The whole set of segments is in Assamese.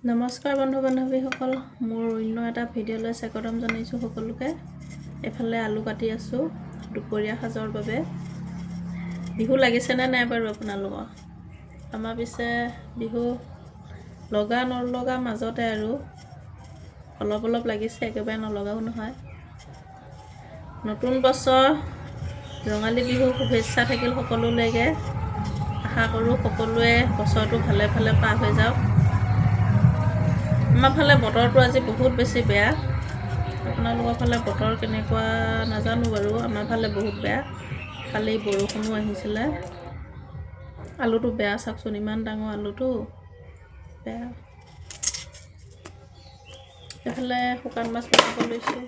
নমস্কাৰ বন্ধু বান্ধৱীসকল, মোৰ অন্য এটা ভিডিঅ'লৈ স্বাগতম জনাইছোঁ সকলোকে। এফালে আলু কাটি আছোঁ দুপৰীয়া সাজৰ বাবে। বিহু লাগিছেনে নাই বাৰু আপোনালোকৰ? আমাৰ পিছে বিহু লগা নলগা মাজতে আৰু অলপ অলপ লাগিছে, একেবাৰে নলগাও নহয়। নতুন বছৰ ৰঙালী বিহু শুভেচ্ছা থাকিল সকলোলৈকে। আশা কৰোঁ সকলোৱে বছৰটো ভালে ভালে পাৰ হৈ যাওক। আমাৰ ফালে বতৰটো আজি বহুত বেছি বেয়া। আপোনালোকৰ ফালে বতৰ কেনেকুৱা নাজানো বাৰু, আমাৰ ফালে বহুত বেয়া। কালি বৰষুণো আহিছিলে। আলুটো বেয়া, চাওকচোন ইমান ডাঙৰ আলুটো বেয়া। এইফালে শুকান মাছ বনাব লৈছোঁ।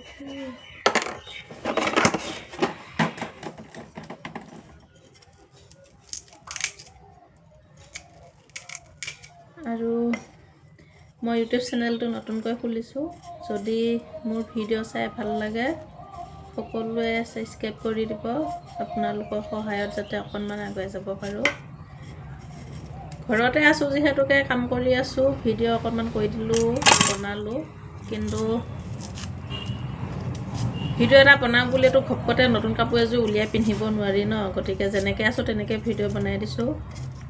আৰু মই ইউটিউব চেনেলটো নতুনকৈ খুলিছোঁ। যদি মোৰ ভিডিঅ' চাই ভাল লাগে সকলোৱে ছাবস্ক্ৰাইব কৰি দিব। আপোনালোকৰ সহায়ত যাতে অকণমান আগুৱাই যাব পাৰোঁ। ঘৰতে আছোঁ যিহেতুকে কাম কৰি আছোঁ, ভিডিঅ' অকণমান কৰি দিলোঁ, বনালোঁ। কিন্তু ভিডিঅ' এটা বনাওঁ বুলিতো ঘপকতে নতুন কাপোৰ এযোৰ উলিয়াই পিন্ধিব নোৱাৰি ন। গতিকে যেনেকৈ আছোঁ তেনেকৈ ভিডিঅ' বনাই দিছোঁ।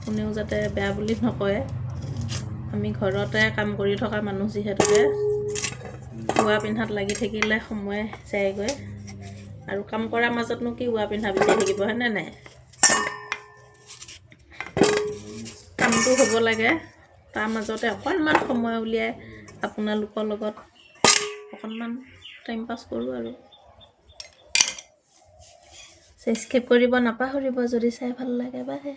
কোনেও যাতে বেয়া বুলি নকয়। আমি ঘৰতে কাম কৰি থকা মানুহ যিহেতুকে উৱা পিন্ধাত লাগি থাকিলে সময় যায়গৈ। আৰু কাম কৰাৰ মাজতনো কি উৱা পিন্ধা বিচাৰি থাকিব, হয়নে নাই? কামটো হ'ব লাগে, তাৰ মাজতে অকণমান সময় উলিয়াই আপোনালোকৰ লগত অকণমান টাইম পাছ কৰোঁ আৰু। ছাবস্ক্ৰাইব কৰিব নাপাহৰিব যদি চাই ভাল লাগে। বাই।